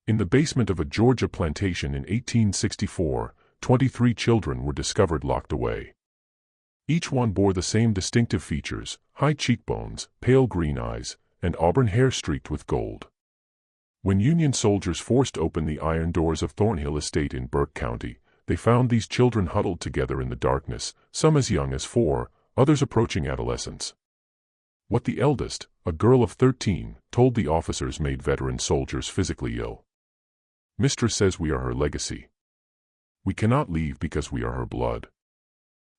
In the basement of a Georgia plantation in 1864, 23 children were discovered locked away. Each one bore the same distinctive features: high cheekbones, pale green eyes, and auburn hair streaked with gold. When Union soldiers forced open the iron doors of Thornhill Estate in Burke County, they found these children huddled together in the darkness, some as young as 4, others approaching adolescence. What the eldest, a girl of 13, told the officers made veteran soldiers physically ill. "Mistress says we are her legacy. We cannot leave because we are her blood."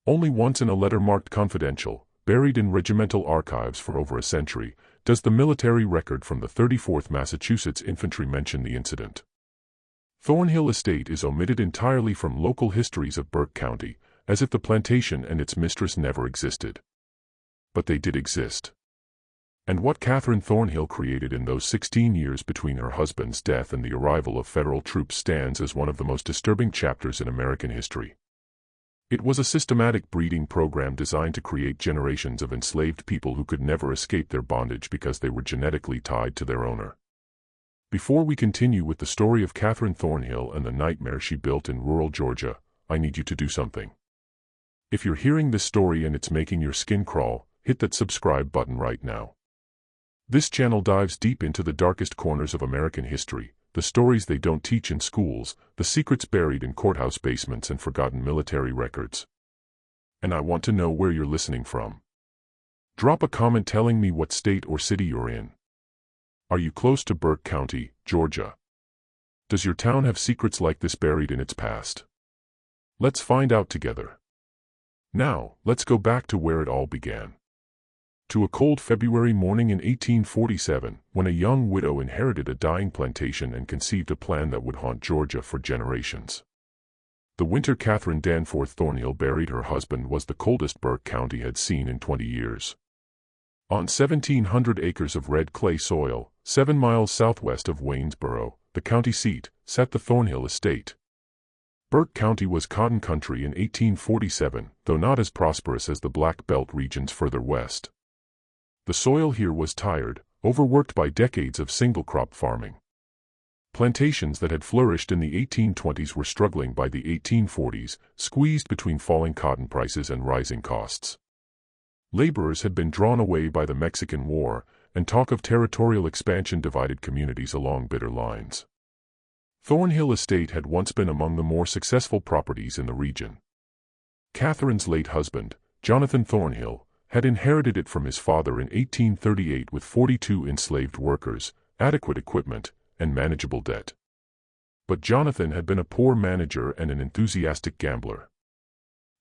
Only once in a letter marked confidential, buried in regimental archives for over a century, does the military record from the 34th Massachusetts Infantry mention the incident. Thornhill Estate is omitted entirely from local histories of Burke County, as if the plantation and its mistress never existed. But they did exist. And what Catherine Thornhill created in those 16 years between her husband's death and the arrival of federal troops stands as one of the most disturbing chapters in American history. It was a systematic breeding program designed to create generations of enslaved people who could never escape their bondage because they were genetically tied to their owner. Before we continue with the story of Catherine Thornhill and the nightmare she built in rural Georgia, I need you to do something. If you're hearing this story and it's making your skin crawl, hit that subscribe button right now. This channel dives deep into the darkest corners of American history, the stories they don't teach in schools, the secrets buried in courthouse basements and forgotten military records. And I want to know where you're listening from. Drop a comment telling me what state or city you're in. Are you close to Burke County, Georgia? Does your town have secrets like this buried in its past? Let's find out together. Now, let's go back to where it all began. To a cold February morning in 1847, when a young widow inherited a dying plantation and conceived a plan that would haunt Georgia for generations. The winter Catherine Danforth Thornhill buried her husband was the coldest Burke County had seen in 20 years. On 1,700 acres of red clay soil, 7 miles southwest of Waynesboro, the county seat, sat the Thornhill Estate. Burke County was cotton country in 1847, though not as prosperous as the Black Belt regions further west. The soil here was tired, overworked by decades of single-crop farming. Plantations that had flourished in the 1820s were struggling by the 1840s, squeezed between falling cotton prices and rising costs. Laborers had been drawn away by the Mexican War, and talk of territorial expansion divided communities along bitter lines. Thornhill Estate had once been among the more successful properties in the region. Catherine's late husband, Jonathan Thornhill, had inherited it from his father in 1838 with 42 enslaved workers, adequate equipment, and manageable debt. But Jonathan had been a poor manager and an enthusiastic gambler.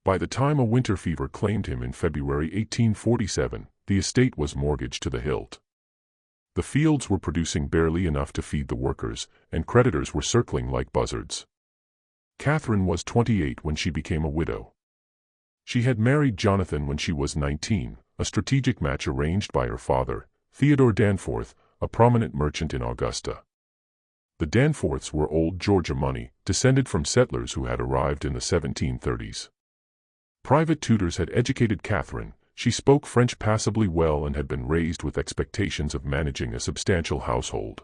By the time a winter fever claimed him in February 1847, the estate was mortgaged to the hilt. The fields were producing barely enough to feed the workers, and creditors were circling like buzzards. Catherine was 28 when she became a widow. She had married Jonathan when she was 19, a strategic match arranged by her father, Theodore Danforth, a prominent merchant in Augusta. The Danforths were old Georgia money, descended from settlers who had arrived in the 1730s. Private tutors had educated Catherine. She spoke French passably well and had been raised with expectations of managing a substantial household.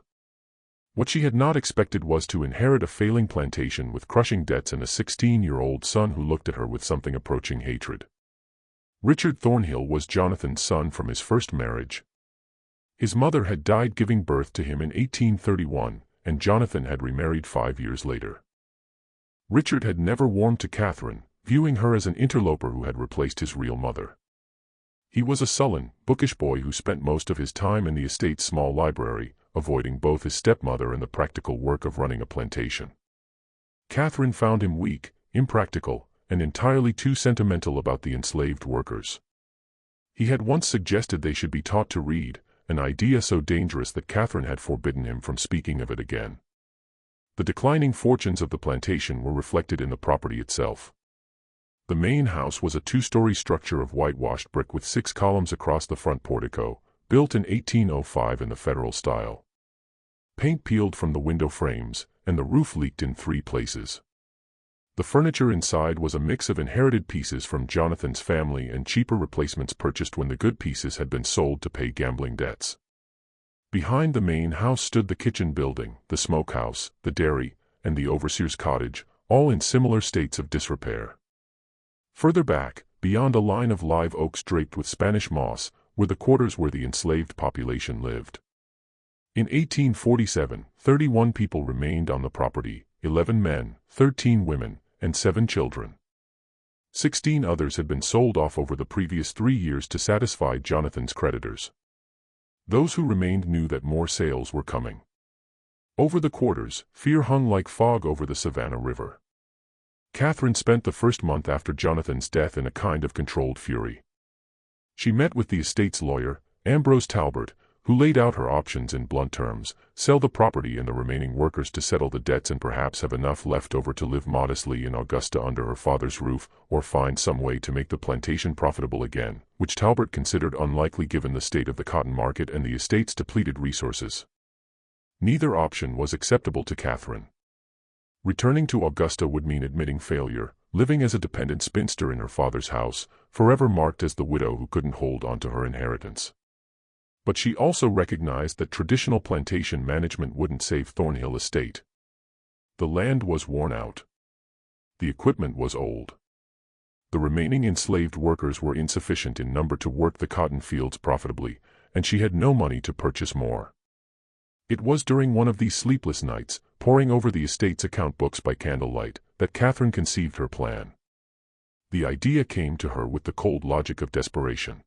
What she had not expected was to inherit a failing plantation with crushing debts and a 16-year-old son who looked at her with something approaching hatred. Richard Thornhill was Jonathan's son from his first marriage. His mother had died giving birth to him in 1831, and Jonathan had remarried 5 years later. Richard had never warmed to Catherine, viewing her as an interloper who had replaced his real mother. He was a sullen, bookish boy who spent most of his time in the estate's small library, avoiding both his stepmother and the practical work of running a plantation. Catherine found him weak, impractical, and entirely too sentimental about the enslaved workers. He had once suggested they should be taught to read, an idea so dangerous that Catherine had forbidden him from speaking of it again. The declining fortunes of the plantation were reflected in the property itself. The main house was a 2-story structure of whitewashed brick with 6 columns across the front portico, built in 1805 in the Federal style. Paint peeled from the window frames, and the roof leaked in 3 places. The furniture inside was a mix of inherited pieces from Jonathan's family and cheaper replacements purchased when the good pieces had been sold to pay gambling debts. Behind the main house stood the kitchen building, the smokehouse, the dairy, and the overseer's cottage, all in similar states of disrepair. Further back, beyond a line of live oaks draped with Spanish moss, were the quarters where the enslaved population lived. In 1847, 31 people remained on the property, 11 men, 13 women, and 7 children. 16 others had been sold off over the previous 3 years to satisfy Jonathan's creditors. Those who remained knew that more sales were coming. Over the quarters, fear hung like fog over the Savannah River. Catherine spent the first month after Jonathan's death in a kind of controlled fury. She met with the estate's lawyer, Ambrose Talbot, who laid out her options in blunt terms: sell the property and the remaining workers to settle the debts and perhaps have enough left over to live modestly in Augusta under her father's roof, or find some way to make the plantation profitable again, which Talbot considered unlikely given the state of the cotton market and the estate's depleted resources. Neither option was acceptable to Catherine. Returning to Augusta would mean admitting failure, living as a dependent spinster in her father's house, forever marked as the widow who couldn't hold on to her inheritance. But she also recognized that traditional plantation management wouldn't save Thornhill Estate. The land was worn out. The equipment was old. The remaining enslaved workers were insufficient in number to work the cotton fields profitably, and she had no money to purchase more. It was during one of these sleepless nights, poring over the estate's account books by candlelight, that Catherine conceived her plan. The idea came to her with the cold logic of desperation.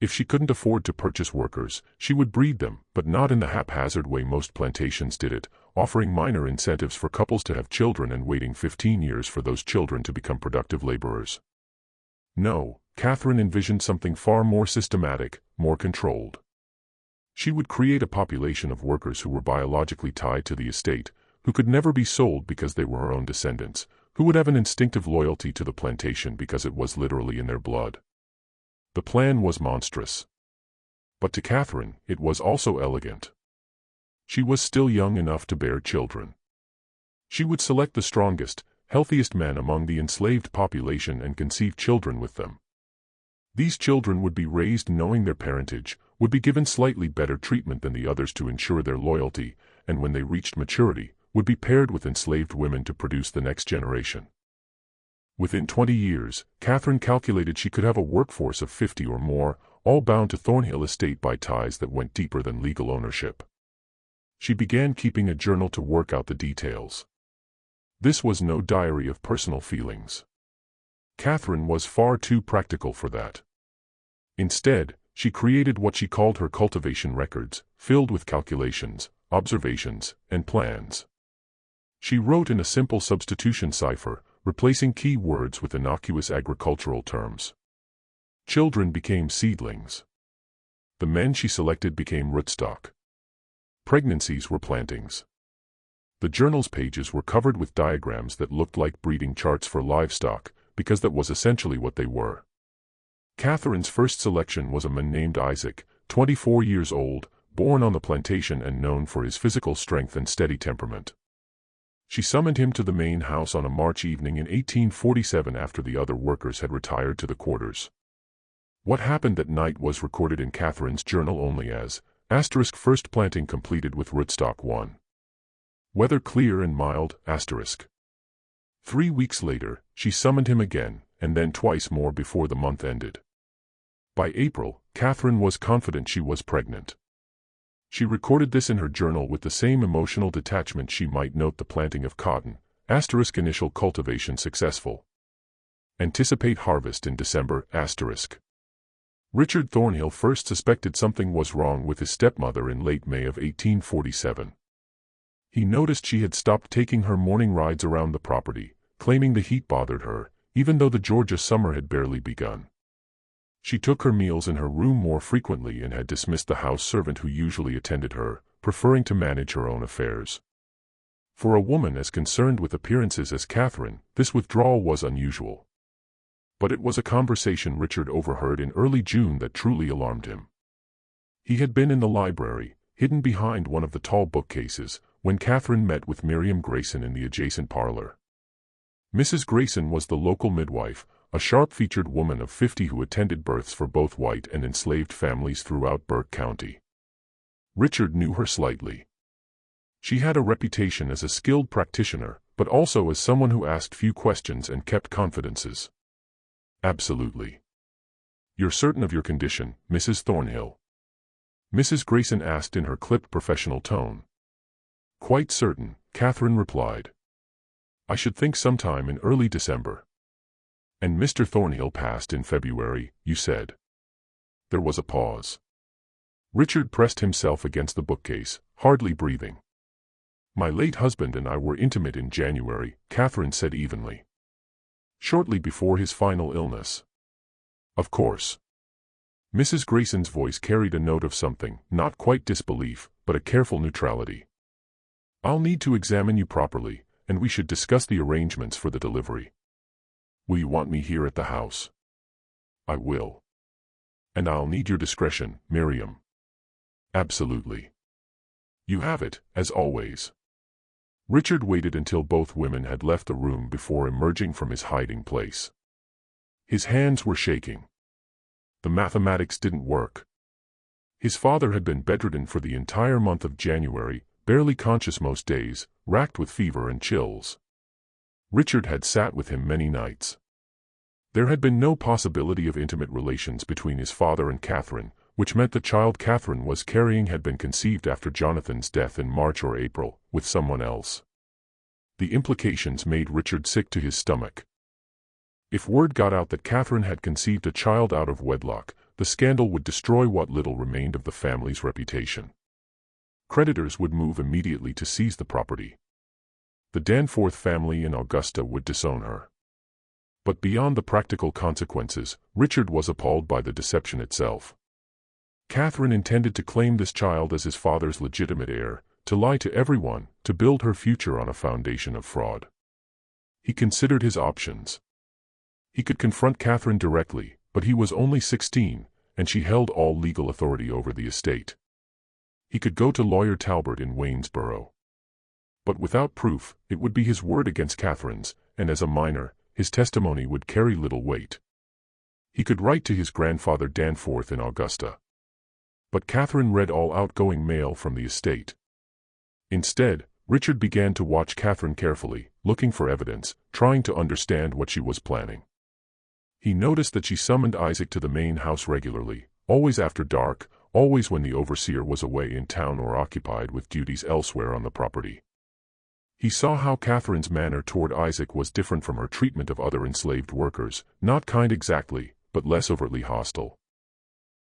If she couldn't afford to purchase workers, she would breed them, but not in the haphazard way most plantations did it, offering minor incentives for couples to have children and waiting 15 years for those children to become productive laborers. No, Catherine envisioned something far more systematic, more controlled. She would create a population of workers who were biologically tied to the estate, who could never be sold because they were her own descendants, who would have an instinctive loyalty to the plantation because it was literally in their blood. The plan was monstrous. But to Catherine, it was also elegant. She was still young enough to bear children. She would select the strongest, healthiest men among the enslaved population and conceive children with them. These children would be raised knowing their parentage, would be given slightly better treatment than the others to ensure their loyalty, and when they reached maturity, would be paired with enslaved women to produce the next generation. Within 20 years, Catherine calculated she could have a workforce of 50 or more, all bound to Thornhill Estate by ties that went deeper than legal ownership. She began keeping a journal to work out the details. This was no diary of personal feelings. Catherine was far too practical for that. Instead, she created what she called her cultivation records, filled with calculations, observations, and plans. She wrote in a simple substitution cipher, replacing key words with innocuous agricultural terms. Children became seedlings. The men she selected became rootstock. Pregnancies were plantings. The journal's pages were covered with diagrams that looked like breeding charts for livestock, because that was essentially what they were. Catherine's first selection was a man named Isaac, 24 years old, born on the plantation and known for his physical strength and steady temperament. She summoned him to the main house on a March evening in 1847 after the other workers had retired to the quarters. What happened that night was recorded in Catherine's journal only as *first planting completed with rootstock 1. Weather clear and mild, *. 3 weeks later, she summoned him again, and then twice more before the month ended. By April, Catherine was confident she was pregnant. She recorded this in her journal with the same emotional detachment she might note the planting of cotton, * initial cultivation successful. Anticipate harvest in December, *. Richard Thornhill first suspected something was wrong with his stepmother in late May of 1847. He noticed she had stopped taking her morning rides around the property, claiming the heat bothered her, even though the Georgia summer had barely begun. She took her meals in her room more frequently and had dismissed the house servant who usually attended her, preferring to manage her own affairs. For a woman as concerned with appearances as Catherine, this withdrawal was unusual. But it was a conversation Richard overheard in early June that truly alarmed him. He had been in the library, hidden behind one of the tall bookcases, when Catherine met with Miriam Grayson in the adjacent parlor. Mrs. Grayson was the local midwife, a sharp-featured woman of 50 who attended births for both white and enslaved families throughout Burke County. Richard knew her slightly. She had a reputation as a skilled practitioner, but also as someone who asked few questions and kept confidences. Absolutely. You're certain of your condition, Mrs. Thornhill? Mrs. Grayson asked in her clipped professional tone. Quite certain, Catherine replied. I should think sometime in early December. And Mr. Thornhill passed in February, you said. There was a pause. Richard pressed himself against the bookcase, hardly breathing. My late husband and I were intimate in January, Catherine said evenly. Shortly before his final illness. Of course. Mrs. Grayson's voice carried a note of something, not quite disbelief, but a careful neutrality. I'll need to examine you properly, and we should discuss the arrangements for the delivery. Will you want me here at the house? I will. And I'll need your discretion, Miriam. Absolutely. You have it, as always. Richard waited until both women had left the room before emerging from his hiding place. His hands were shaking. The mathematics didn't work. His father had been bedridden for the entire month of January, barely conscious most days, racked with fever and chills. Richard had sat with him many nights. There had been no possibility of intimate relations between his father and Catherine, which meant the child Catherine was carrying had been conceived after Jonathan's death in March or April, with someone else. The implications made Richard sick to his stomach. If word got out that Catherine had conceived a child out of wedlock, the scandal would destroy what little remained of the family's reputation. Creditors would move immediately to seize the property. The Danforth family in Augusta would disown her. But beyond the practical consequences, Richard was appalled by the deception itself. Catherine intended to claim this child as his father's legitimate heir, to lie to everyone, to build her future on a foundation of fraud. He considered his options. He could confront Catherine directly, but he was only 16, and she held all legal authority over the estate. He could go to lawyer Talbot in Waynesboro. But without proof, it would be his word against Catherine's, and as a minor, his testimony would carry little weight. He could write to his grandfather Danforth in Augusta. But Catherine read all outgoing mail from the estate. Instead, Richard began to watch Catherine carefully, looking for evidence, trying to understand what she was planning. He noticed that she summoned Isaac to the main house regularly, always after dark, always when the overseer was away in town or occupied with duties elsewhere on the property. He saw how Catherine's manner toward Isaac was different from her treatment of other enslaved workers, not kind exactly, but less overtly hostile.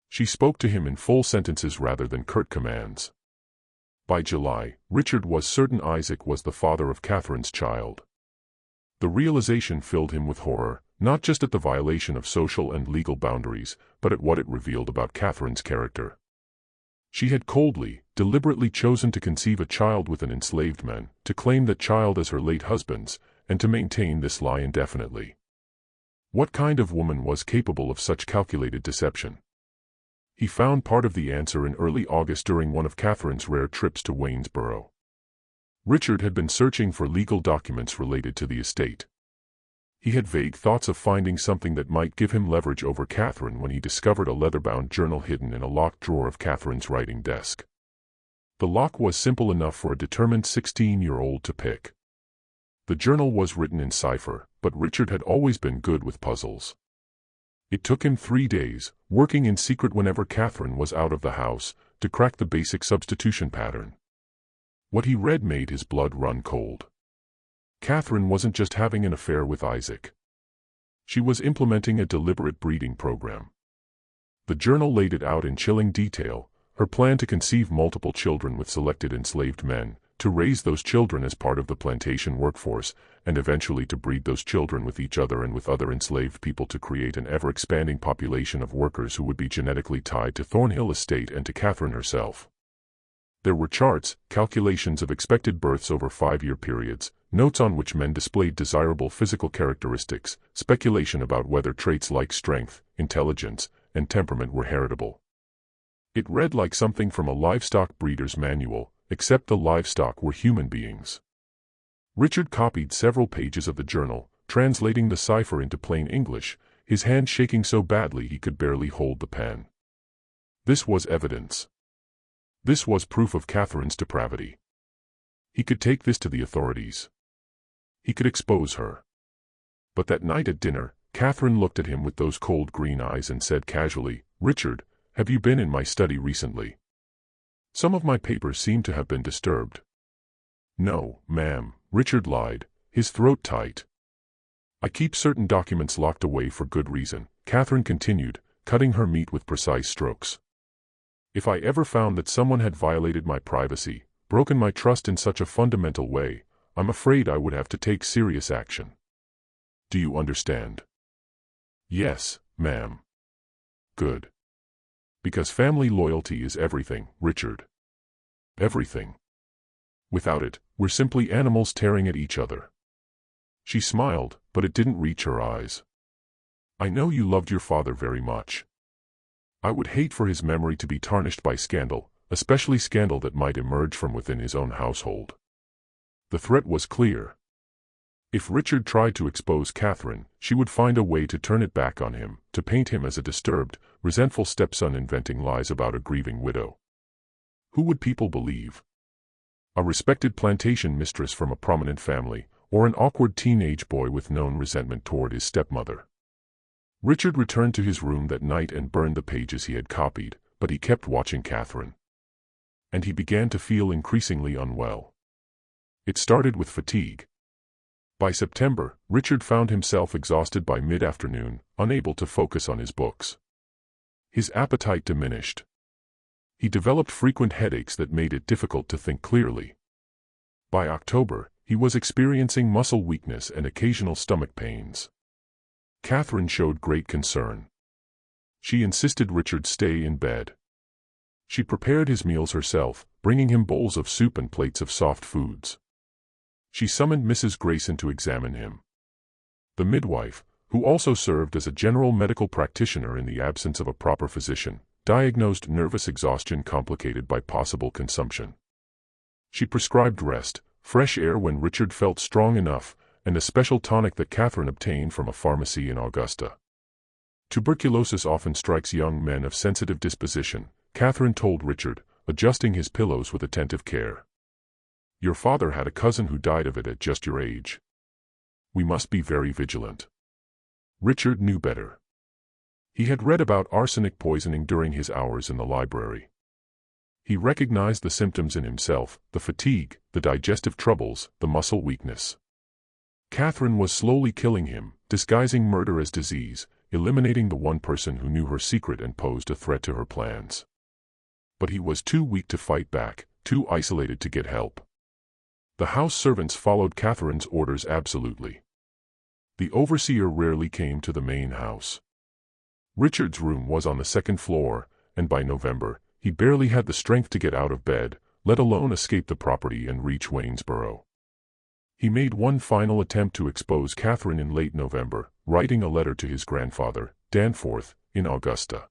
She spoke to him in full sentences rather than curt commands. By July, Richard was certain Isaac was the father of Catherine's child. The realization filled him with horror, not just at the violation of social and legal boundaries, but at what it revealed about Catherine's character. She had coldly, deliberately chosen to conceive a child with an enslaved man, to claim that child as her late husband's, and to maintain this lie indefinitely. What kind of woman was capable of such calculated deception? He found part of the answer in early August during one of Catherine's rare trips to Waynesboro. Richard had been searching for legal documents related to the estate. He had vague thoughts of finding something that might give him leverage over Catherine when he discovered a leather-bound journal hidden in a locked drawer of Catherine's writing desk. The lock was simple enough for a determined 16-year-old to pick. The journal was written in cipher, but Richard had always been good with puzzles. It took him 3 days, working in secret whenever Catherine was out of the house, to crack the basic substitution pattern. What he read made his blood run cold. Catherine wasn't just having an affair with Isaac. She was implementing a deliberate breeding program. The journal laid it out in chilling detail, her plan to conceive multiple children with selected enslaved men, to raise those children as part of the plantation workforce, and eventually to breed those children with each other and with other enslaved people to create an ever-expanding population of workers who would be genetically tied to Thornhill Estate and to Catherine herself. There were charts, calculations of expected births over 5-year periods, notes on which men displayed desirable physical characteristics, speculation about whether traits like strength, intelligence, and temperament were heritable. It read like something from a livestock breeder's manual, except the livestock were human beings. Richard copied several pages of the journal, translating the cipher into plain English, his hand shaking so badly he could barely hold the pen. This was evidence. This was proof of Catherine's depravity. He could take this to the authorities. He could expose her. But that night at dinner, Catherine looked at him with those cold green eyes and said casually, "Richard, have you been in my study recently? Some of my papers seem to have been disturbed." "No, ma'am," Richard lied, his throat tight. "I keep certain documents locked away for good reason," Catherine continued, cutting her meat with precise strokes. "If I ever found that someone had violated my privacy, broken my trust in such a fundamental way, I'm afraid I would have to take serious action. Do you understand?" "Yes, ma'am." "Good. Because family loyalty is everything, Richard. Everything. Without it, we're simply animals tearing at each other." She smiled, but it didn't reach her eyes. "I know you loved your father very much. I would hate for his memory to be tarnished by scandal, especially scandal that might emerge from within his own household." The threat was clear. If Richard tried to expose Catherine, she would find a way to turn it back on him, to paint him as a disturbed, resentful stepson inventing lies about a grieving widow. Who would people believe? A respected plantation mistress from a prominent family, or an awkward teenage boy with known resentment toward his stepmother? Richard returned to his room that night and burned the pages he had copied, but he kept watching Catherine. And he began to feel increasingly unwell. It started with fatigue. By September, Richard found himself exhausted by mid-afternoon, unable to focus on his books. His appetite diminished. He developed frequent headaches that made it difficult to think clearly. By October, he was experiencing muscle weakness and occasional stomach pains. Catherine showed great concern. She insisted Richard stay in bed. She prepared his meals herself, bringing him bowls of soup and plates of soft foods. She summoned Mrs. Grayson to examine him. The midwife, who also served as a general medical practitioner in the absence of a proper physician, diagnosed nervous exhaustion complicated by possible consumption. She prescribed rest, fresh air when Richard felt strong enough, and a special tonic that Catherine obtained from a pharmacy in Augusta. "Tuberculosis often strikes young men of sensitive disposition," Catherine told Richard, adjusting his pillows with attentive care. "Your father had a cousin who died of it at just your age. We must be very vigilant." Richard knew better. He had read about arsenic poisoning during his hours in the library. He recognized the symptoms in himself: the fatigue, the digestive troubles, the muscle weakness. Catherine was slowly killing him, disguising murder as disease, eliminating the one person who knew her secret and posed a threat to her plans. But he was too weak to fight back, too isolated to get help. The house servants followed Catherine's orders absolutely. The overseer rarely came to the main house. Richard's room was on the second floor, and by November, he barely had the strength to get out of bed, let alone escape the property and reach Waynesboro. He made one final attempt to expose Catherine in late November, writing a letter to his grandfather, Danforth, in Augusta.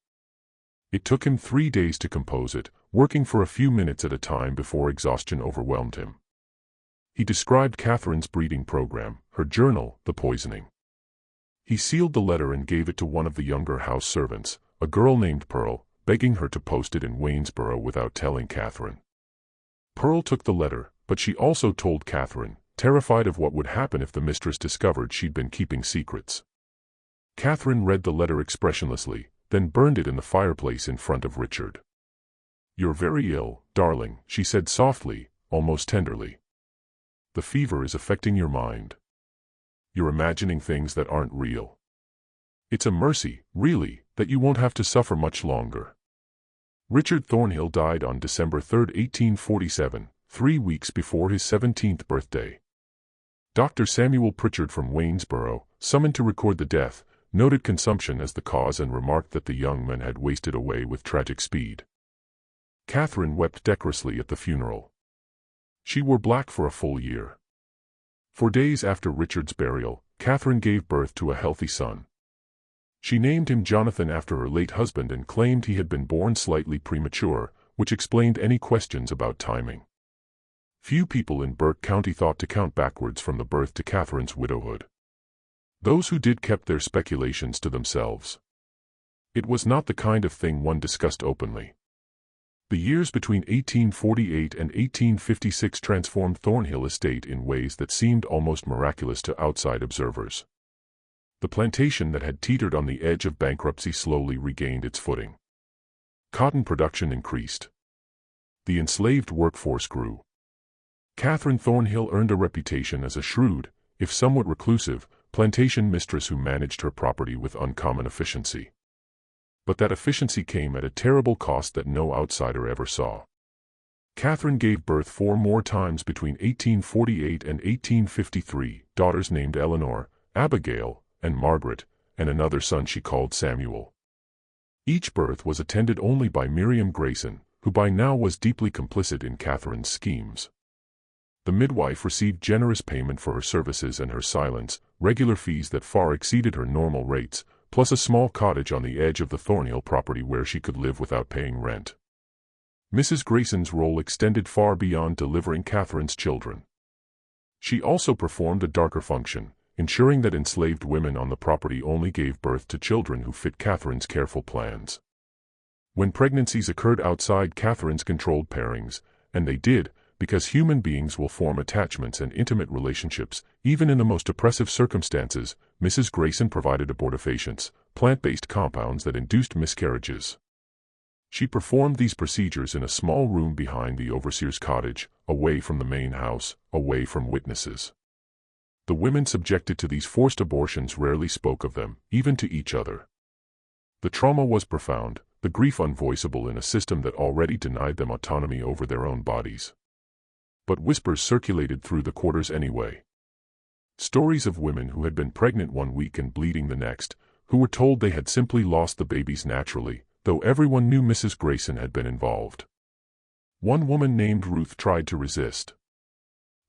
It took him 3 days to compose it, working for a few minutes at a time before exhaustion overwhelmed him. He described Catherine's breeding program, her journal, the poisoning. He sealed the letter and gave it to one of the younger house servants, a girl named Pearl, begging her to post it in Waynesboro without telling Catherine. Pearl took the letter, but she also told Catherine, terrified of what would happen if the mistress discovered she'd been keeping secrets. Catherine read the letter expressionlessly, then burned it in the fireplace in front of Richard. "You're very ill, darling," she said softly, almost tenderly. "The fever is affecting your mind. You're imagining things that aren't real. It's a mercy, really, that you won't have to suffer much longer." Richard Thornhill died on December 3, 1847, 3 weeks before his 17th birthday. Dr. Samuel Pritchard from Waynesboro, summoned to record the death, noted consumption as the cause and remarked that the young man had wasted away with tragic speed. Catherine wept decorously at the funeral. She wore black for a full year. For days after Richard's burial, Catherine gave birth to a healthy son. She named him Jonathan after her late husband and claimed he had been born slightly premature, which explained any questions about timing. Few people in Burke County thought to count backwards from the birth to Catherine's widowhood. Those who did kept their speculations to themselves. It was not the kind of thing one discussed openly. The years between 1848 and 1856 transformed Thornhill Estate in ways that seemed almost miraculous to outside observers. The plantation that had teetered on the edge of bankruptcy slowly regained its footing. Cotton production increased. The enslaved workforce grew. Catherine Thornhill earned a reputation as a shrewd, if somewhat reclusive, plantation mistress who managed her property with uncommon efficiency. But that efficiency came at a terrible cost that no outsider ever saw. Catherine gave birth 4 more times between 1848 and 1853, daughters named Eleanor, Abigail, and Margaret, and another son she called Samuel. Each birth was attended only by Miriam Grayson, who by now was deeply complicit in Catherine's schemes. The midwife received generous payment for her services and her silence, regular fees that far exceeded her normal rates, plus a small cottage on the edge of the Thornhill property where she could live without paying rent. Mrs. Grayson's role extended far beyond delivering Catherine's children. She also performed a darker function, ensuring that enslaved women on the property only gave birth to children who fit Catherine's careful plans. When pregnancies occurred outside Catherine's controlled pairings, and they did, because human beings will form attachments and intimate relationships, even in the most oppressive circumstances, Mrs. Grayson provided abortifacients, plant-based compounds that induced miscarriages. She performed these procedures in a small room behind the overseer's cottage, away from the main house, away from witnesses. The women subjected to these forced abortions rarely spoke of them, even to each other. The trauma was profound, the grief unvoiceable in a system that already denied them autonomy over their own bodies. But whispers circulated through the quarters anyway. Stories of women who had been pregnant 1 week and bleeding the next, who were told they had simply lost the babies naturally, though everyone knew Mrs. Grayson had been involved. One woman named Ruth tried to resist.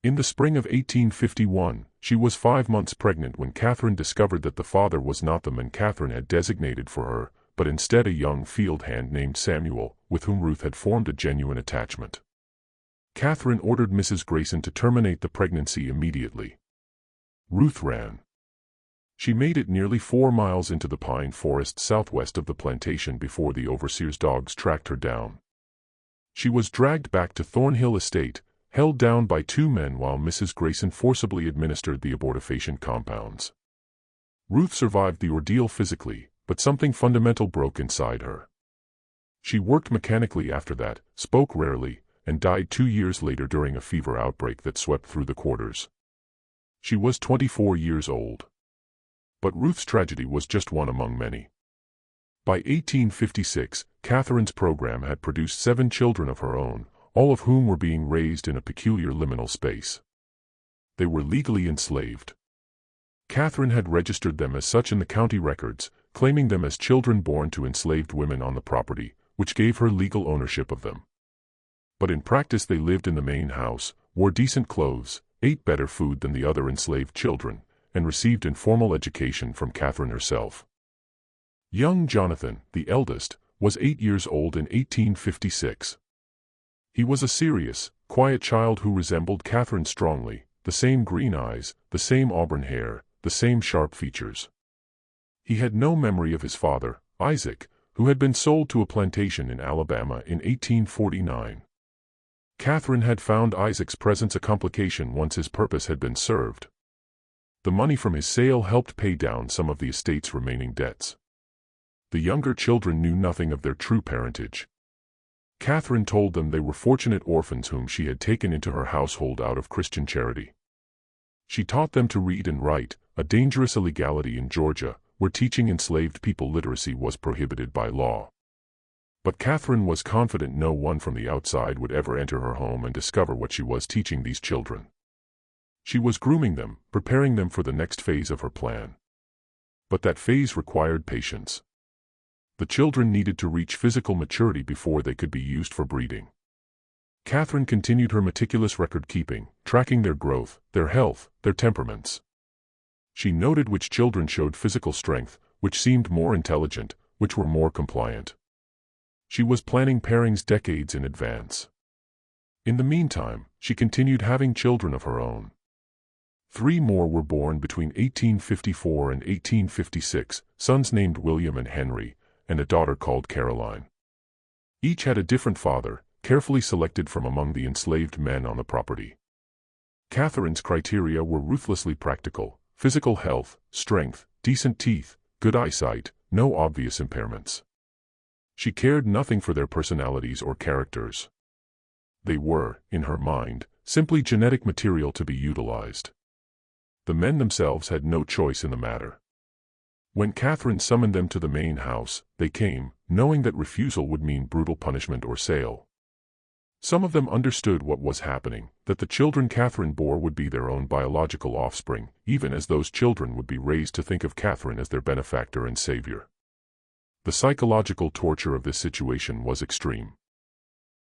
In the spring of 1851, she was 5 months pregnant when Catherine discovered that the father was not the man Catherine had designated for her, but instead a young field hand named Samuel, with whom Ruth had formed a genuine attachment. Catherine ordered Mrs. Grayson to terminate the pregnancy immediately. Ruth ran. She made it nearly 4 miles into the pine forest southwest of the plantation before the overseer's dogs tracked her down. She was dragged back to Thornhill Estate, held down by 2 men while Mrs. Grayson forcibly administered the abortifacient compounds. Ruth survived the ordeal physically, but something fundamental broke inside her. She worked mechanically after that, spoke rarely, and died 2 years later during a fever outbreak that swept through the quarters. She was 24 years old. But Ruth's tragedy was just one among many. By 1856, Catherine's program had produced 7 children of her own, all of whom were being raised in a peculiar liminal space. They were legally enslaved. Catherine had registered them as such in the county records, claiming them as children born to enslaved women on the property, which gave her legal ownership of them. But in practice they lived in the main house, wore decent clothes, ate better food than the other enslaved children, and received informal education from Catherine herself. Young Jonathan, the eldest, was 8 years old in 1856. He was a serious, quiet child who resembled Catherine strongly, the same green eyes, the same auburn hair, the same sharp features. He had no memory of his father, Isaac, who had been sold to a plantation in Alabama in 1849. Catherine had found Isaac's presence a complication once his purpose had been served. The money from his sale helped pay down some of the estate's remaining debts. The younger children knew nothing of their true parentage. Catherine told them they were fortunate orphans whom she had taken into her household out of Christian charity. She taught them to read and write, a dangerous illegality in Georgia, where teaching enslaved people literacy was prohibited by law. But Catherine was confident no one from the outside would ever enter her home and discover what she was teaching these children. She was grooming them, preparing them for the next phase of her plan. But that phase required patience. The children needed to reach physical maturity before they could be used for breeding. Catherine continued her meticulous record-keeping, tracking their growth, their health, their temperaments. She noted which children showed physical strength, which seemed more intelligent, which were more compliant. She was planning pairings decades in advance. In the meantime, she continued having children of her own. 3 more were born between 1854 and 1856, sons named William and Henry, and a daughter called Caroline. Each had a different father, carefully selected from among the enslaved men on the property. Catherine's criteria were ruthlessly practical: physical health, strength, decent teeth, good eyesight, no obvious impairments. She cared nothing for their personalities or characters. They were, in her mind, simply genetic material to be utilized. The men themselves had no choice in the matter. When Catherine summoned them to the main house, they came, knowing that refusal would mean brutal punishment or sale. Some of them understood what was happening, that the children Catherine bore would be their own biological offspring, even as those children would be raised to think of Catherine as their benefactor and savior. The psychological torture of this situation was extreme.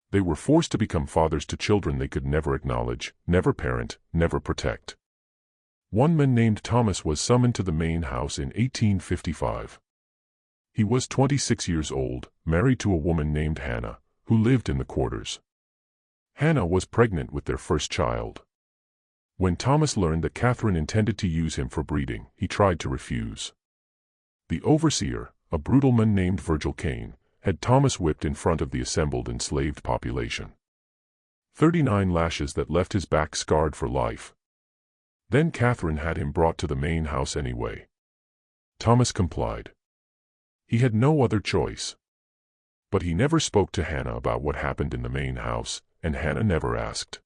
They were forced to become fathers to children they could never acknowledge, never parent, never protect. One man named Thomas was summoned to the main house in 1855. He was 26 years old, married to a woman named Hannah, who lived in the quarters. Hannah was pregnant with their first child. When Thomas learned that Catherine intended to use him for breeding, he tried to refuse. The overseer, a brutal man named Virgil Kane, had Thomas whipped in front of the assembled enslaved population. 39 lashes that left his back scarred for life. Then Catherine had him brought to the main house anyway. Thomas complied. He had no other choice. But he never spoke to Hannah about what happened in the main house, and Hannah never asked.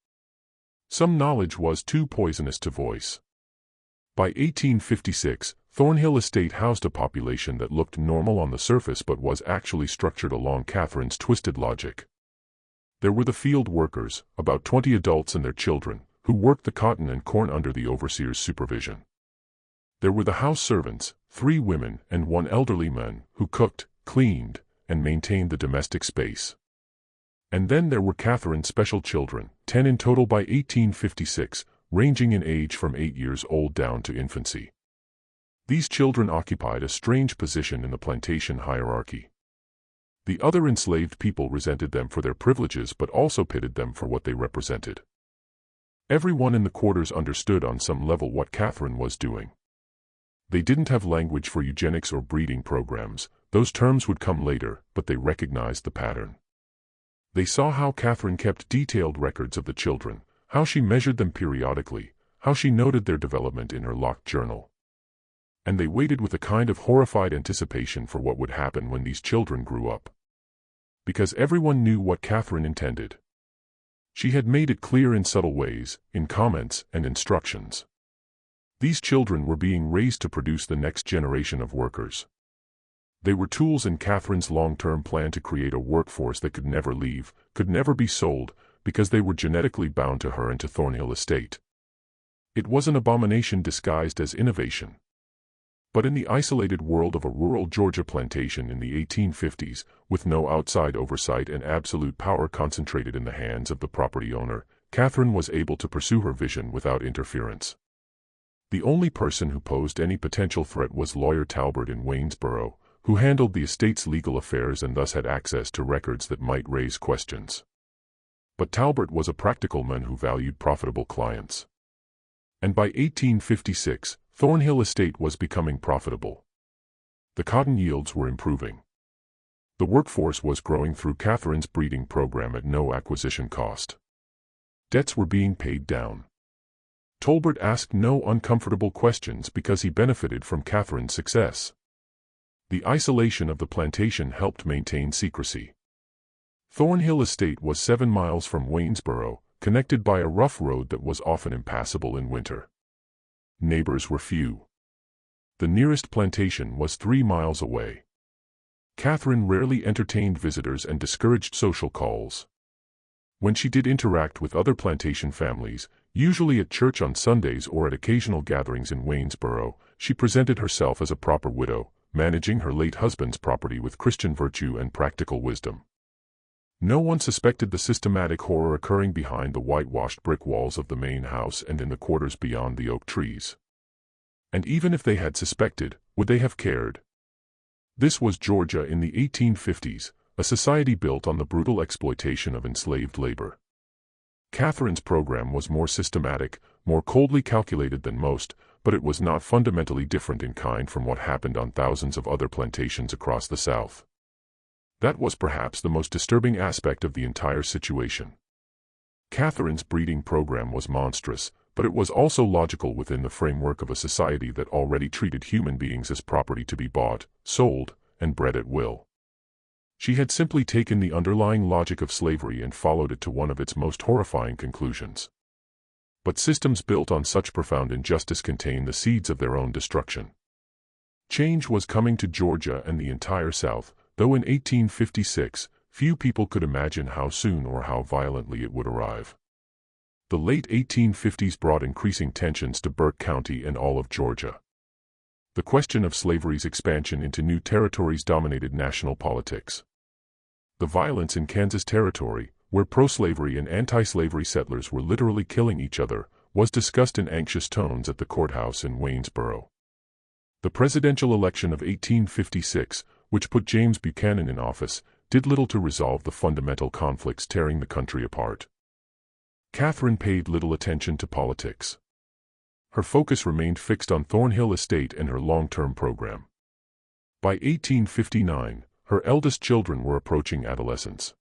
Some knowledge was too poisonous to voice. By 1856, Thornhill Estate housed a population that looked normal on the surface but was actually structured along Catherine's twisted logic. There were the field workers, about 20 adults and their children, who worked the cotton and corn under the overseer's supervision. There were the house servants, 3 women and 1 elderly man, who cooked, cleaned, and maintained the domestic space. And then there were Catherine's special children, 10 in total by 1856, ranging in age from 8 years old down to infancy. These children occupied a strange position in the plantation hierarchy. The other enslaved people resented them for their privileges but also pitted them for what they represented. Everyone in the quarters understood on some level what Catherine was doing. They didn't have language for eugenics or breeding programs, those terms would come later, but they recognized the pattern. They saw how Catherine kept detailed records of the children, how she measured them periodically, how she noted their development in her locked journal. And they waited with a kind of horrified anticipation for what would happen when these children grew up. Because everyone knew what Catherine intended. She had made it clear in subtle ways, in comments and instructions. These children were being raised to produce the next generation of workers. They were tools in Catherine's long-term plan to create a workforce that could never leave, could never be sold, because they were genetically bound to her and to Thornhill Estate. It was an abomination disguised as innovation. But in the isolated world of a rural Georgia plantation in the 1850s, with no outside oversight and absolute power concentrated in the hands of the property owner, Catherine was able to pursue her vision without interference. The only person who posed any potential threat was lawyer Talbert in Waynesboro, who handled the estate's legal affairs and thus had access to records that might raise questions. But Talbert was a practical man who valued profitable clients. And by 1856, Thornhill Estate was becoming profitable. The cotton yields were improving. The workforce was growing through Catherine's breeding program at no acquisition cost. Debts were being paid down. Talbert asked no uncomfortable questions because he benefited from Catherine's success. The isolation of the plantation helped maintain secrecy. Thornhill Estate was 7 miles from Waynesboro, connected by a rough road that was often impassable in winter. Neighbors were few. The nearest plantation was 3 miles away. Catherine rarely entertained visitors and discouraged social calls. When she did interact with other plantation families, usually at church on Sundays or at occasional gatherings in Waynesboro, she presented herself as a proper widow, managing her late husband's property with Christian virtue and practical wisdom. No one suspected the systematic horror occurring behind the whitewashed brick walls of the main house and in the quarters beyond the oak trees. And even if they had suspected, would they have cared? This was Georgia in the 1850s, a society built on the brutal exploitation of enslaved labor. Catherine's program was more systematic, more coldly calculated than most, but it was not fundamentally different in kind from what happened on thousands of other plantations across the South. That was perhaps the most disturbing aspect of the entire situation. Catherine's breeding program was monstrous, but it was also logical within the framework of a society that already treated human beings as property to be bought, sold, and bred at will. She had simply taken the underlying logic of slavery and followed it to one of its most horrifying conclusions. But systems built on such profound injustice contain the seeds of their own destruction. Change was coming to Georgia and the entire South, though in 1856, few people could imagine how soon or how violently it would arrive. The late 1850s brought increasing tensions to Burke County and all of Georgia. The question of slavery's expansion into new territories dominated national politics. The violence in Kansas Territory, where pro-slavery and anti-slavery settlers were literally killing each other, was discussed in anxious tones at the courthouse in Waynesboro. The presidential election of 1856, which put James Buchanan in office, did little to resolve the fundamental conflicts tearing the country apart. Catherine paid little attention to politics. Her focus remained fixed on Thornhill Estate and her long-term program. By 1859, her eldest children were approaching adolescence.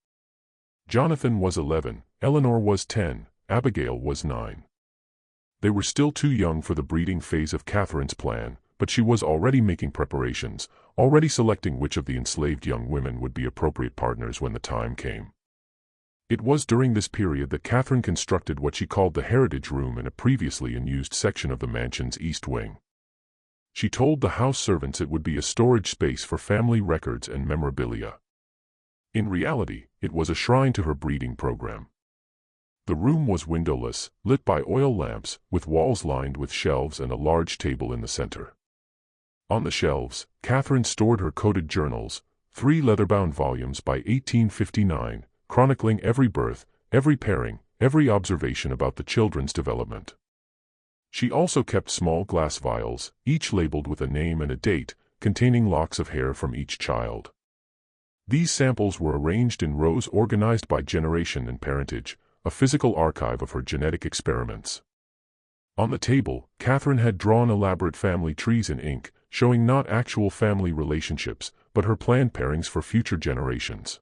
Jonathan was 11, Eleanor was 10, Abigail was 9. They were still too young for the breeding phase of Catherine's plan, but she was already making preparations, already selecting which of the enslaved young women would be appropriate partners when the time came. It was during this period that Catherine constructed what she called the Heritage Room in a previously unused section of the mansion's east wing. She told the house servants it would be a storage space for family records and memorabilia. In reality, it was a shrine to her breeding program. The room was windowless, lit by oil lamps, with walls lined with shelves and a large table in the center. On the shelves, Catherine stored her coded journals, 3 leather-bound volumes by 1859, chronicling every birth, every pairing, every observation about the children's development. She also kept small glass vials, each labeled with a name and a date, containing locks of hair from each child. These samples were arranged in rows organized by generation and parentage, a physical archive of her genetic experiments. On the table, Catherine had drawn elaborate family trees in ink, showing not actual family relationships, but her planned pairings for future generations.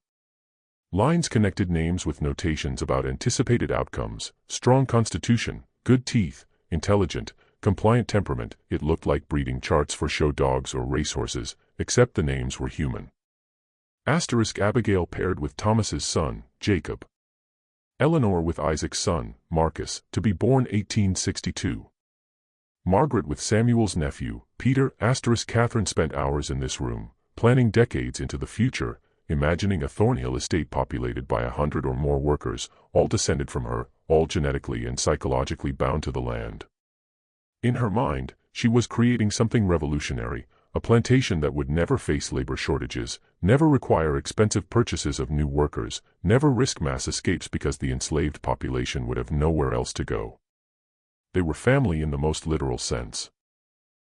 Lines connected names with notations about anticipated outcomes: strong constitution, good teeth, intelligent, compliant temperament. It looked like breeding charts for show dogs or racehorses, except the names were human. Asterisk Abigail paired with Thomas's son, Jacob. Eleanor with Isaac's son, Marcus, to be born 1862. Margaret with Samuel's nephew, Peter. Asterisk Catherine spent hours in this room, planning decades into the future, imagining a Thornhill estate populated by 100 or more workers, all descended from her, all genetically and psychologically bound to the land. In her mind, she was creating something revolutionary, a plantation that would never face labor shortages, never require expensive purchases of new workers, never risk mass escapes because the enslaved population would have nowhere else to go. They were family in the most literal sense.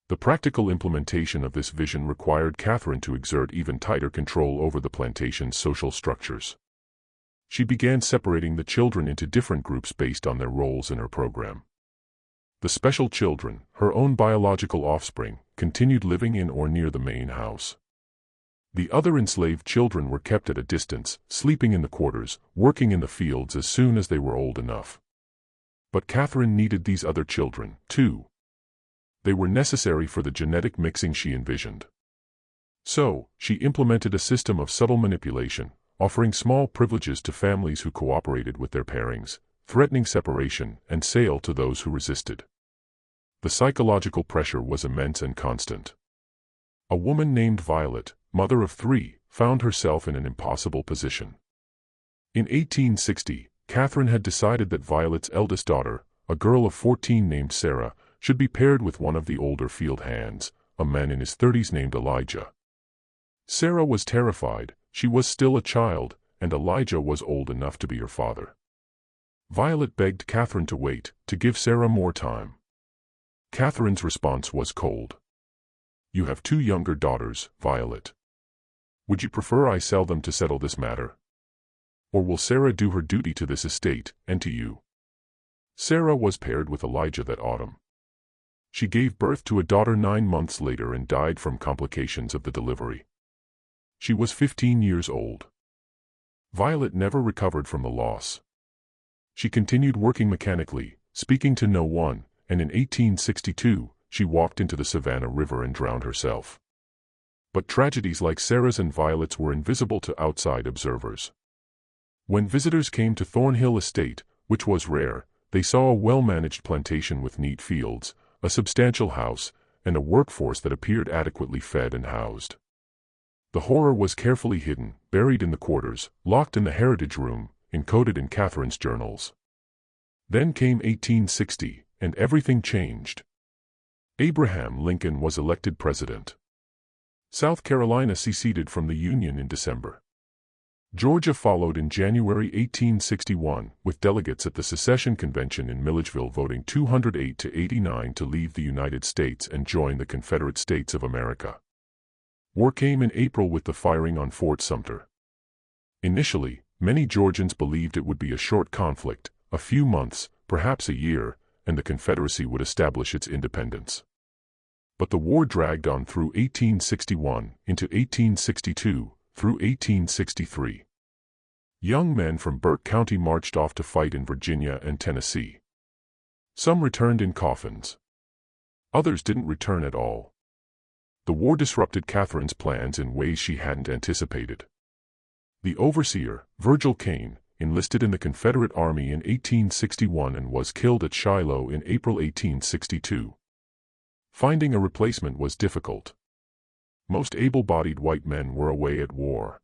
The practical implementation of this vision required Catherine to exert even tighter control over the plantation's social structures. She began separating the children into different groups based on their roles in her program. The special children, her own biological offspring, continued living in or near the main house. The other enslaved children were kept at a distance, sleeping in the quarters, working in the fields as soon as they were old enough. But Catherine needed these other children, too. They were necessary for the genetic mixing she envisioned. So, she implemented a system of subtle manipulation, offering small privileges to families who cooperated with their pairings, threatening separation and sale to those who resisted. The psychological pressure was immense and constant. A woman named Violet, mother of 3, found herself in an impossible position. In 1860, Catherine had decided that Violet's eldest daughter, a girl of 14 named Sarah, should be paired with one of the older field hands, a man in his 30s named Elijah. Sarah was terrified. She was still a child, and Elijah was old enough to be her father. Violet begged Catherine to wait, to give Sarah more time. Catherine's response was cold. "You have 2 younger daughters, Violet. Would you prefer I sell them to settle this matter? Or will Sarah do her duty to this estate, and to you?" Sarah was paired with Elijah that autumn. She gave birth to a daughter 9 months later and died from complications of the delivery. She was 15 years old. Violet never recovered from the loss. She continued working mechanically, speaking to no one, and in 1862, she walked into the Savannah River and drowned herself. But tragedies like Sarah's and Violet's were invisible to outside observers. When visitors came to Thornhill Estate, which was rare, they saw a well-managed plantation with neat fields, a substantial house, and a workforce that appeared adequately fed and housed. The horror was carefully hidden, buried in the quarters, locked in the heritage room, encoded in Catherine's journals. Then came 1860, and everything changed. Abraham Lincoln was elected president. South Carolina seceded from the Union in December. Georgia followed in January 1861, with delegates at the Secession Convention in Milledgeville voting 208 to 89 to leave the United States and join the Confederate States of America. War came in April with the firing on Fort Sumter. Initially, many Georgians believed it would be a short conflict, a few months, perhaps a year, and the Confederacy would establish its independence. But the war dragged on through 1861, into 1862, through 1863. Young men from Burke County marched off to fight in Virginia and Tennessee. Some returned in coffins. Others didn't return at all. The war disrupted Catherine's plans in ways she hadn't anticipated. The overseer, Virgil Kane, enlisted in the Confederate Army in 1861 and was killed at Shiloh in April 1862. Finding a replacement was difficult. Most able-bodied white men were away at war.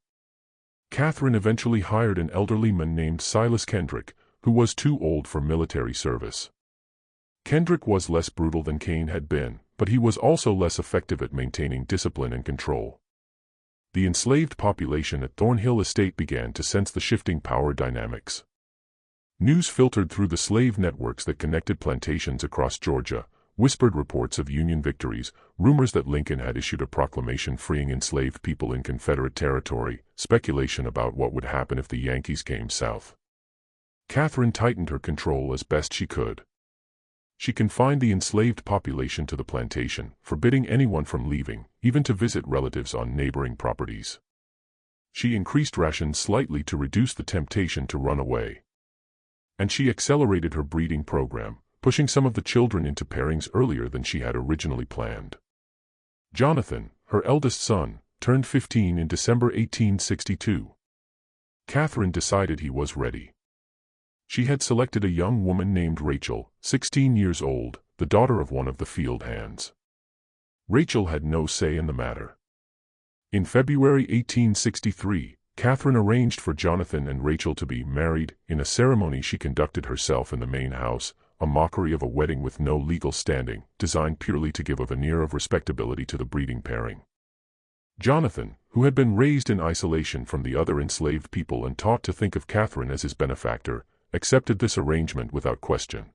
Catherine eventually hired an elderly man named Silas Kendrick, who was too old for military service. Kendrick was less brutal than Kane had been, but he was also less effective at maintaining discipline and control. The enslaved population at Thornhill Estate began to sense the shifting power dynamics. News filtered through the slave networks that connected plantations across Georgia, whispered reports of Union victories, rumors that Lincoln had issued a proclamation freeing enslaved people in Confederate territory, speculation about what would happen if the Yankees came south. Catherine tightened her control as best she could. She confined the enslaved population to the plantation, forbidding anyone from leaving, even to visit relatives on neighboring properties. She increased rations slightly to reduce the temptation to run away. And she accelerated her breeding program, pushing some of the children into pairings earlier than she had originally planned. Jonathan, her eldest son, turned 15 in December 1862. Catherine decided he was ready. She had selected a young woman named Rachel, 16 years old, the daughter of one of the field hands. Rachel had no say in the matter. In February 1863, Catherine arranged for Jonathan and Rachel to be married. In a ceremony she conducted herself in the main house, a mockery of a wedding with no legal standing, designed purely to give a veneer of respectability to the breeding pairing. Jonathan, who had been raised in isolation from the other enslaved people and taught to think of Catherine as his benefactor, accepted this arrangement without question.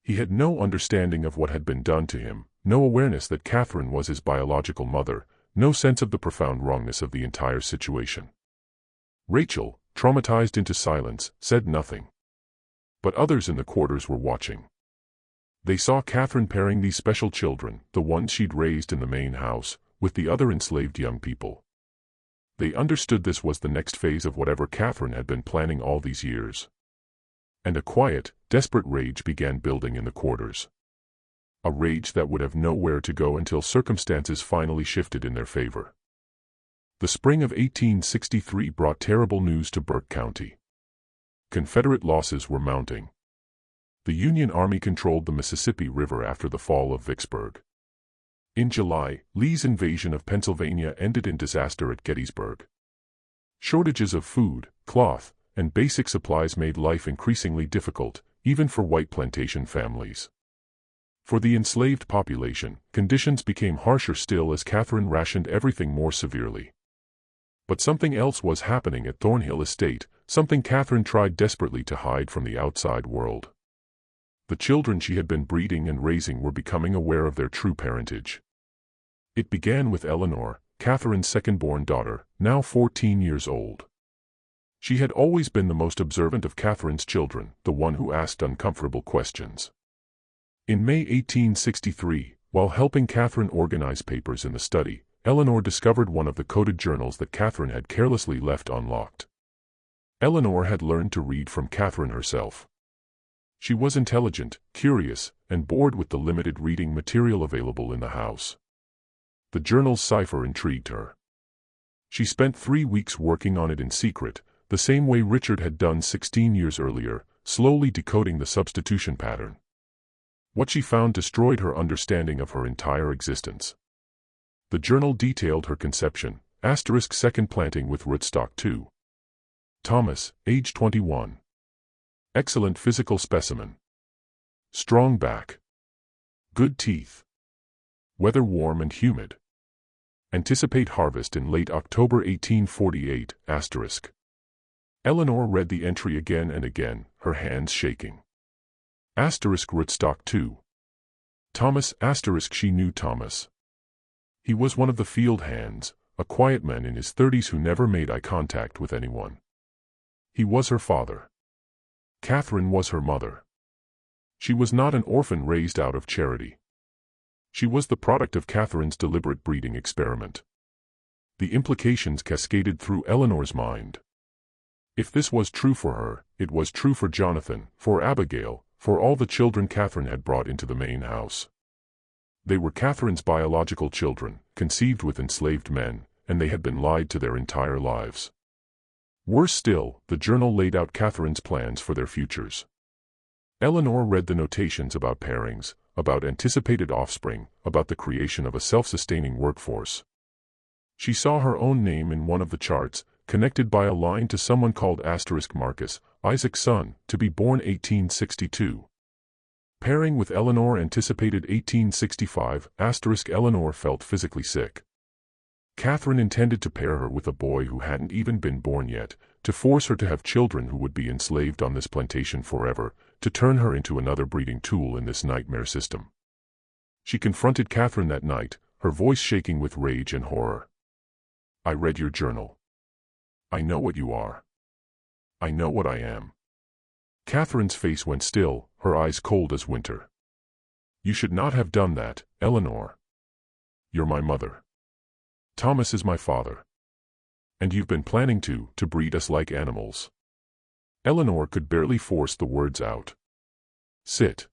He had no understanding of what had been done to him, no awareness that Catherine was his biological mother, no sense of the profound wrongness of the entire situation. Rachel, traumatized into silence, said nothing. But others in the quarters were watching. They saw Catherine pairing these special children, the ones she'd raised in the main house, with the other enslaved young people. They understood this was the next phase of whatever Catherine had been planning all these years. And a quiet, desperate rage began building in the quarters. A rage that would have nowhere to go until circumstances finally shifted in their favor. The spring of 1863 brought terrible news to Burke County. Confederate losses were mounting. The Union Army controlled the Mississippi River after the fall of Vicksburg. In July, Lee's invasion of Pennsylvania ended in disaster at Gettysburg. Shortages of food, cloth, and basic supplies made life increasingly difficult, even for white plantation families. For the enslaved population, conditions became harsher still as Catherine rationed everything more severely. But something else was happening at Thornhill Estate, something Catherine tried desperately to hide from the outside world. The children she had been breeding and raising were becoming aware of their true parentage. It began with Eleanor, Catherine's second-born daughter, now 14 years old. She had always been the most observant of Catherine's children, the one who asked uncomfortable questions. In May 1863, while helping Catherine organize papers in the study, Eleanor discovered one of the coded journals that Catherine had carelessly left unlocked. Eleanor had learned to read from Catherine herself. She was intelligent, curious, and bored with the limited reading material available in the house. The journal's cipher intrigued her. She spent 3 weeks working on it in secret, the same way Richard had done 16 years earlier, slowly decoding the substitution pattern. What she found destroyed her understanding of her entire existence. The journal detailed her conception, second planting with rootstock 2. Thomas, age 21. Excellent physical specimen. Strong back. Good teeth. Weather warm and humid. Anticipate harvest in late October 1848, Eleanor read the entry again and again, her hands shaking. Rootstock 2. Thomas She knew Thomas. He was one of the field hands, a quiet man in his 30s who never made eye contact with anyone. He was her father. Catherine was her mother. She was not an orphan raised out of charity. She was the product of Catherine's deliberate breeding experiment. The implications cascaded through Eleanor's mind. If this was true for her, it was true for Jonathan, for Abigail, for all the children Catherine had brought into the main house. They were Catherine's biological children, conceived with enslaved men, and they had been lied to their entire lives. Worse still, the journal laid out Catherine's plans for their futures. Eleanor read the notations about pairings, about anticipated offspring, about the creation of a self-sustaining workforce. She saw her own name in one of the charts, connected by a line to someone called Marcus, Isaac's son, to be born 1862. Pairing with Eleanor anticipated 1865, Eleanor felt physically sick. Catherine intended to pair her with a boy who hadn't even been born yet, to force her to have children who would be enslaved on this plantation forever, to turn her into another breeding tool in this nightmare system. She confronted Catherine that night, her voice shaking with rage and horror. I read your journal. I know what you are. I know what I am. Catherine's face went still, her eyes cold as winter. You should not have done that, Eleanor. You're my mother. Thomas is my father. And you've been planning to breed us like animals. Eleanor could barely force the words out. Sit.